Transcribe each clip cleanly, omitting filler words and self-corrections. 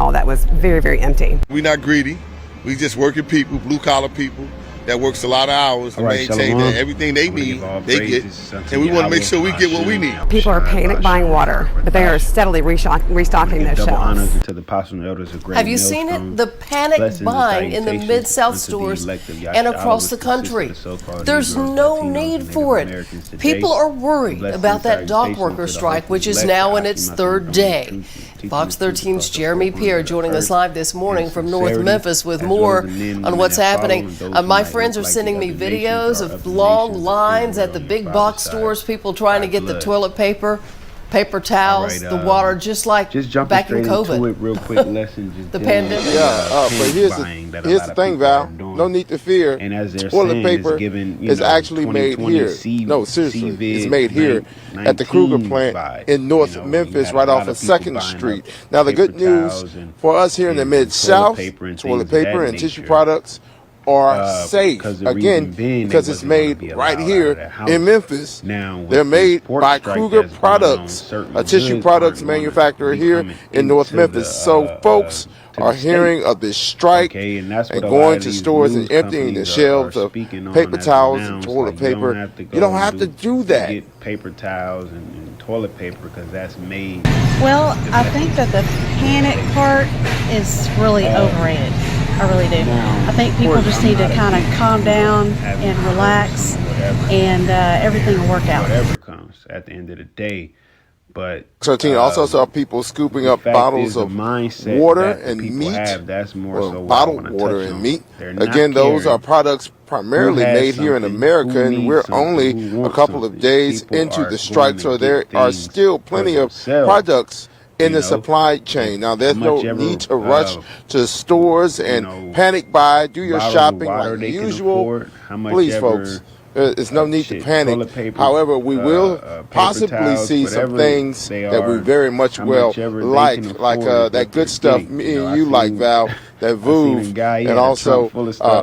mall that was very, very empty. We're not greedy. We just working people, blue collar people that works a lot of hours to maintain that everything they need, they get. And we want to make sure we get what we need. People are panic buying water, but they are steadily restocking their shelves. Have you seen it? The panic buying in the Mid-South stores and across the country. There's no need for it. People are worried about that dock worker strike, which is now in its third day. Fox 13's Jeremy Pierre joining us live this morning from North Memphis with more on what's happening. My friends are sending me videos of long lines at the big box stores, people trying to get the toilet paper, paper towels, the water, just like back in COVID. Real quick lesson, the pandemic. Yeah, but here's the thing, Val. No need to fear. And as toilet paper is actually made here. No, seriously, it's made here at the Kruger plant in North Memphis, right off of 2nd Street. Now, the good news for us here in the Mid-South, toilet paper and tissue products are safe, again, because it's made right here in Memphis. They're made by Kruger Products, a tissue products manufacturer here in North Memphis. So folks are hearing of this strike and going to stores and emptying the shelves of paper towels and toilet paper. You don't have to do that. Get paper towels and toilet paper because that's made. Well, I think that the panic part is really overrated. I really do. I think people just need to kind of calm down and relax, and everything will work out. Whatever comes at the end of the day. But 13 also saw people scooping up bottles of water and meat, bottled water and meat. Again, those are products primarily made here in America, and we're only a couple of days into the strike, so there are still plenty of products in the supply chain. Now, there's no need to rush to stores and panic buy, do your shopping like usual. Please, folks, there's no need to panic. However, we will possibly see some things that we very much like that good stuff me and you like, Val, that Vouv, and also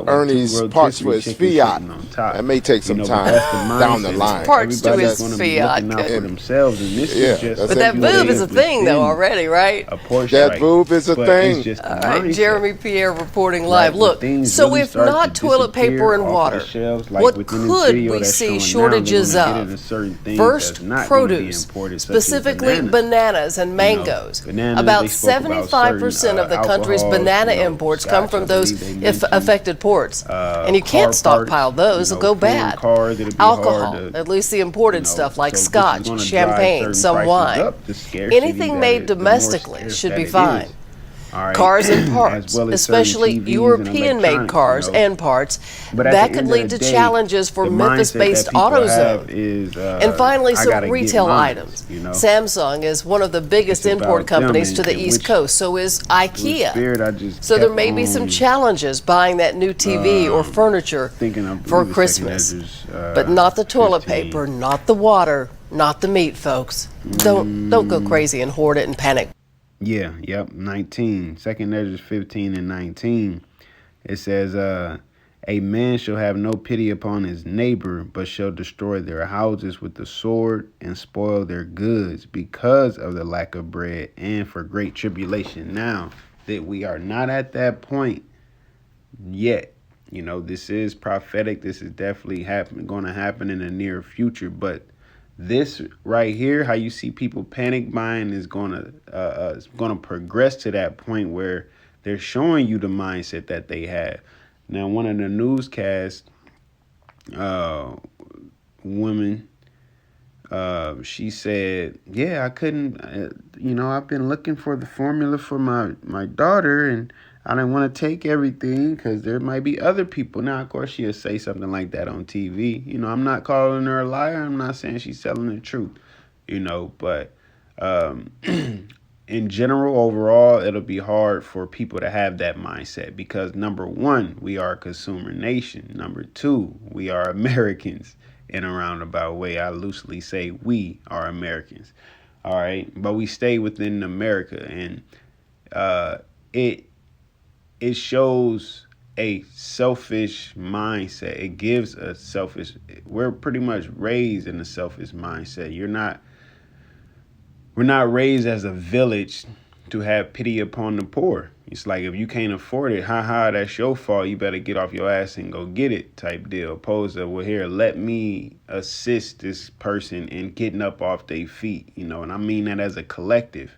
Ernie's parts for his Fiat. That may take some time down the line. Parts to his Fiat. But that Vouv is a thing, though, already, right? That Vouv is a thing. All right, Jeremy Pierre reporting live. Look, so if not toilet paper and water, what could we see shortages of? First, produce, specifically bananas and mangoes. About 75% of the country's banana imports come from those affected ports. And you can't stockpile those, they'll go bad. Alcohol, at least the imported stuff like scotch, champagne, some wine. Anything made domestically should be fine. Cars and parts, especially European-made cars and parts, that could lead to challenges for Memphis-based AutoZone. And finally, some retail items. Samsung is one of the biggest import companies to the East Coast, so is IKEA. So there may be some challenges buying that new TV or furniture for Christmas. But not the toilet paper, not the water, not the meat, folks. Don't go crazy and hoard it and panic. Yeah, yep, 19. Second Measures 15 and 19. It says, a man shall have no pity upon his neighbor, but shall destroy their houses with the sword and spoil their goods because of the lack of bread and for great tribulation. Now that we are not at that point yet, this is prophetic. This is definitely going to happen in the near future, but this right here, how you see people panic buying, is gonna progress to that point where they're showing you the mindset that they have. Now, one of the newscast women, she said, "Yeah, I couldn't. I've been looking for the formula for my daughter, and I didn't want to take everything because there might be other people." Now, of course, she'll say something like that on TV. I'm not calling her a liar. I'm not saying she's telling the truth, but in general, overall, it'll be hard for people to have that mindset because, number one, we are a consumer nation. Number two, we are Americans in a roundabout way. I loosely say we are Americans. All right. But we stay within America, and it shows a selfish mindset. It gives a selfish. We're pretty much raised in a selfish mindset. We're not raised as a village to have pity upon the poor. It's like, if you can't afford it, that's your fault. You better get off your ass and go get it type deal. Opposed to, well, here, let me assist this person in getting up off their feet, you know, and I mean that as a collective.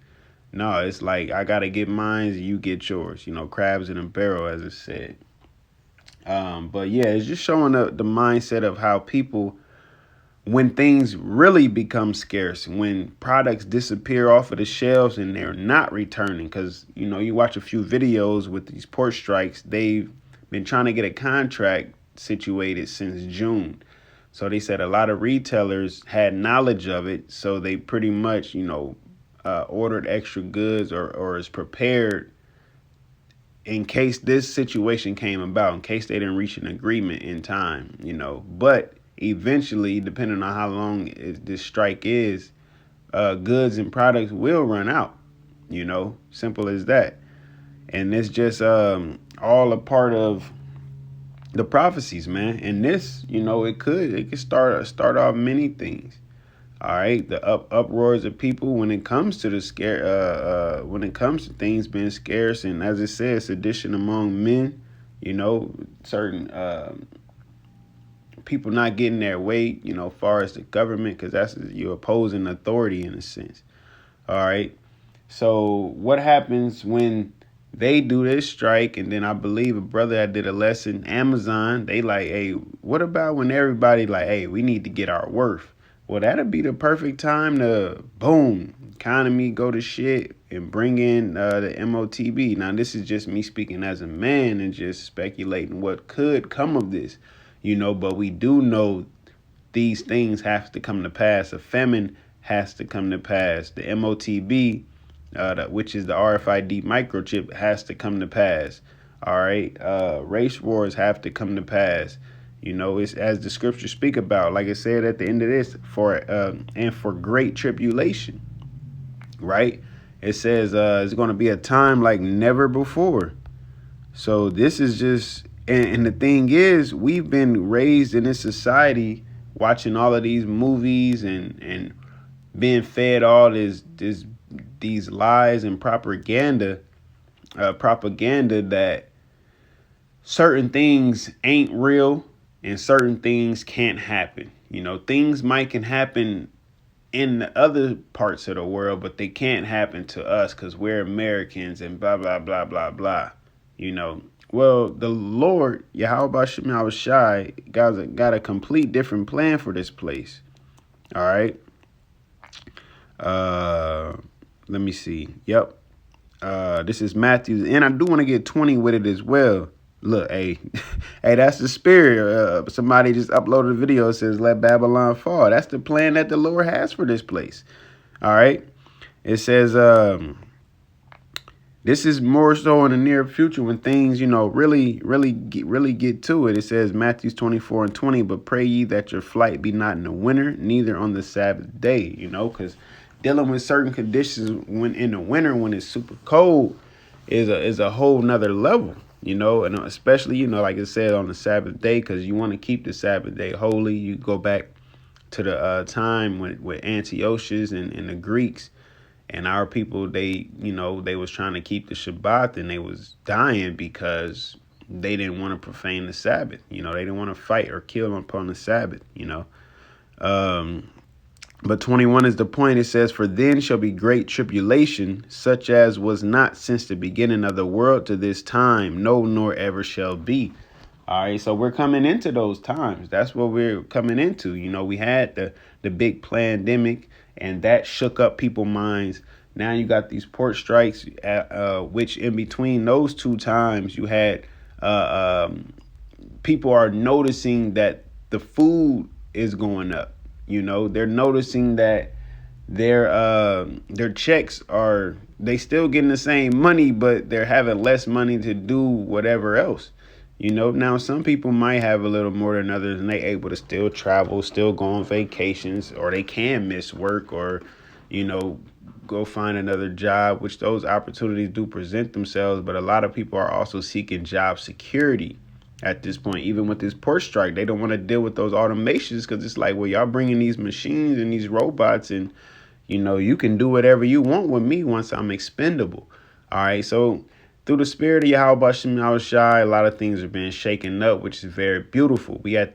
No, it's like, I got to get mine, you get yours, you know, crabs in a barrel, as it said. But yeah, it's just showing the mindset of how people, when things really become scarce, when products disappear off of the shelves and they're not returning, because, you know, you watch a few videos with these port strikes, they've been trying to get a contract situated since June. So they said a lot of retailers had knowledge of it, so they pretty much, you know, ordered extra goods or is prepared in case this situation came about, in case they didn't reach an agreement in time, you know. But eventually, depending on how long this strike is, goods and products will run out, you know, simple as that. And it's just all a part of the prophecies, man. And this, you know, it could start off many things. All right, the uproars of people when it comes to when it comes to things being scarce, and as it says, sedition among men, you know, certain people not getting their way, you know, far as the government, because that's, you're opposing authority in a sense. All right, so what happens when they do this strike? And then I believe a brother that did a lesson, Amazon, they like, hey, what about when everybody like, hey, we need to get our worth? Well, that'd be the perfect time to, boom, economy go to shit and bring in the MOTB. Now, this is just me speaking as a man and just speculating what could come of this, you know, but we do know these things have to come to pass. A famine has to come to pass. The MOTB, which is the RFID microchip, has to come to pass. All right. Race wars have to come to pass. You know, it's as the scriptures speak about, like I said at the end of this, for great tribulation, right? It says it's going to be a time like never before. So this is just, and the thing is, we've been raised in this society watching all of these movies and being fed all these lies and propaganda that certain things ain't real. And certain things can't happen. You know, things can happen in the other parts of the world, but they can't happen to us because we're Americans and blah, blah, blah, blah, blah. You know, well, the Lord, YAHAWASHI, got a complete different plan for this place. All right. Let me see. Yep. This is Matthew. And I do want to get 20 with it as well. Look, hey, that's the spirit. Somebody just uploaded a video that says, let Babylon fall. That's the plan that the Lord has for this place. All right. It says, this is more so in the near future when things, you know, really get to it. It says Matthew 24:20, but pray ye that your flight be not in the winter, neither on the Sabbath day, you know, because dealing with certain conditions when in the winter, when it's super cold, is a whole nother level. You know, and especially, you know, like I said, on the Sabbath day, because you want to keep the Sabbath day holy. You go back to the time with Antiochus and the Greeks and our people, they was trying to keep the Shabbat, and they was dying because they didn't want to profane the Sabbath. You know, they didn't want to fight or kill upon the Sabbath, you know. But 21 is the point. It says, for then shall be great tribulation, such as was not since the beginning of the world to this time, no, nor ever shall be. All right, so we're coming into those times. That's what we're coming into. You know, we had the big pandemic, and that shook up people's minds. Now you got these port strikes, which in between those two times, you had people are noticing that the food is going up. You know, they're noticing that their checks they still getting the same money, but they're having less money to do whatever else. You know, now some people might have a little more than others, and they able to still travel, still go on vacations, or they can miss work, or, you know, go find another job, which those opportunities do present themselves. But a lot of people are also seeking job security. At this point, even with this port strike, they don't want to deal with those automations because it's like, well, y'all bringing these machines and these robots and, You know, you can do whatever you want with me once I'm expendable. All right, so through the spirit of YAHAWASHI, a lot of things are being shaken up, which is very beautiful. We're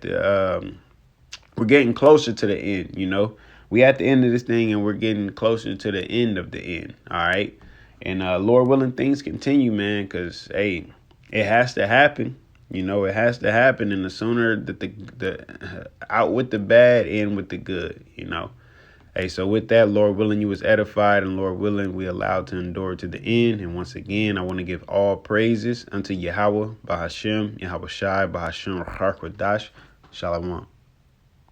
getting closer to the end, you know. We at the end of this thing, and we're getting closer to the end of the end, all right? And Lord willing, things continue, man, because, hey, it has to happen. You know, it has to happen, and the sooner that the out with the bad, in with the good, you know. Hey, so with that, Lord willing, you was edified, and Lord willing, we allowed to endure to the end. And once again, I want to give all praises unto Yahawah, BAHASHAM, YAHAWASHI, BAHASHAM, QADASH. Shalom.